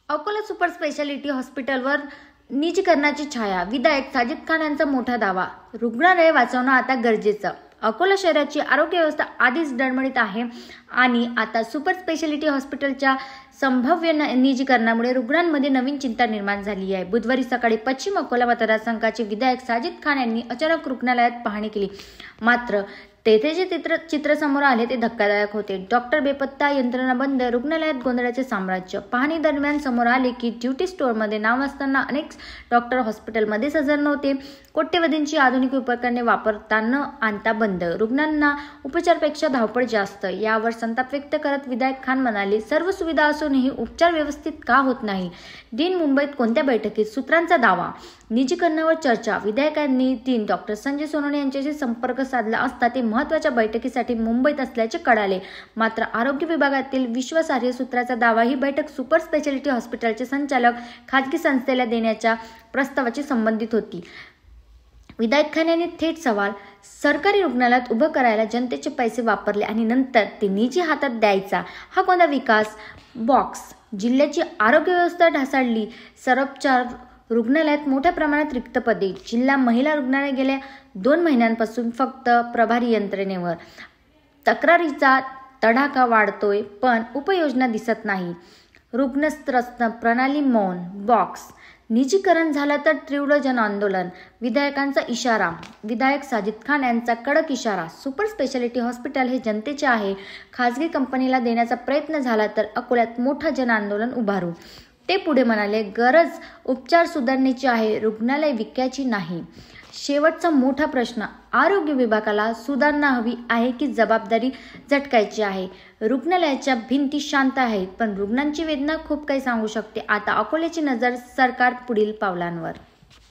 Akola super speciality हॉस्पिटलवर निजीकरणाची छाया. विधायक साजिद खान यांचा मोठा दावा. रुग्णालय वाचवणं आता गरजेचं. अकोला शहराची आरोग्य व्यवस्था आधीच डळमळीत आहे आणि आता सुपर स्पेशालिटी हॉस्पिटलच्या संभाव्य निजीकरणामुळे रुग्णांमध्ये नवीन चिंता निर्माण झाली आहे. बुधवारी सकाळी पश्चिम अकोला मतदारसंघाचे विधायक साजिद खान यांनी अचानक रुग्णालयात पाहणी केली. मात्र तेथे जे चित्र समोर आले ते धक्कादायक होते. डॉक्टर बेपत्ता, यंत्रणा बंद, रुग्णालयात गोंधळाचे साम्राज्य. पाहणी दरम्यान समोर आले की ड्युटी स्टोअरमध्ये नाव असताना अनेक डॉक्टर हॉस्पिटलमध्ये हजर नव्हते. कोट्यवधींची आधुनिक उपकरणे वापरता न आणता बंद. रुग्णांना उपचारापेक्षा धावपळ जास्त. यावर संताप व्यक्त करत विधायक खान म्हणाले, सर्व सुविधा असूनही उपचार व्यवस्थित का होत नाही? दिन मुंबईत कोणत्या बैठकीत? सूत्रांचा दावा. निजीकरणावर चर्चा. विधायकांनी डॉक्टर संजय सोनवणे यांच्याशी संपर्क साधला असता ते महत्त्वाच्या बैठकीसाठी मुंबईत असल्याचे कळाले. मात्र आरोग्य विभागातील विश्वासार्ह सूत्राचा दावा, ही बैठक सुपर स्पेशालिटी हॉस्पिटलचे संचालक खाजगी संस्थेला देण्याच्या प्रस्तावाची संबंधित होती. विधायक खान यांनी थेट सवाल, सरकारी रुग्णालयात उभं करायला जनतेचे पैसे वापरले आणि नंतर ते निजी हातात द्यायचा, हा कोणता विकास? बॉक्स. जिल्ह्याची आरोग्य व्यवस्था ढासळली. सरपचार. रुग्णालयात मोठ्या प्रमाणात रिक्त पदे. जिल्हा महिला रुग्णालय गेल्या 2 महिन्यांपासून फक्त प्रभारी यंत्रणेवर. तक्रारीचा तडाखा वाढतोय पण उपयोजना दिसत नाही. रुग्णत्रस्त प्रणाली मौन. बॉक्स. निजीकरण झालं तर तीव्र जन आंदोलन. विधायकांचा इशारा. विधायक साजिद खान यांचा कडक इशारा. सुपर स्पेशालिटी हॉस्पिटल हे जनतेचे आहे. खाजगी कंपनीला देण्याचा प्रयत्न झाला तर अकोल्यात मोठा जन आंदोलन उभारू. ते पुढे म्हणाले, गरज उपचार सुधारण्याची आहे, रुग्णालय विकायची नाही. शेवटचा मोठा प्रश्न, आरोग्य विभागाला सुधारणा हवी आहे की जबाबदारी झटकायची आहे? रुग्णालयाच्या भिंती शांत आहेत पण रुग्णांची वेदना खूप काही सांगू शकते. आता अकोल्याची नजर सरकार पुढील पावलांवर.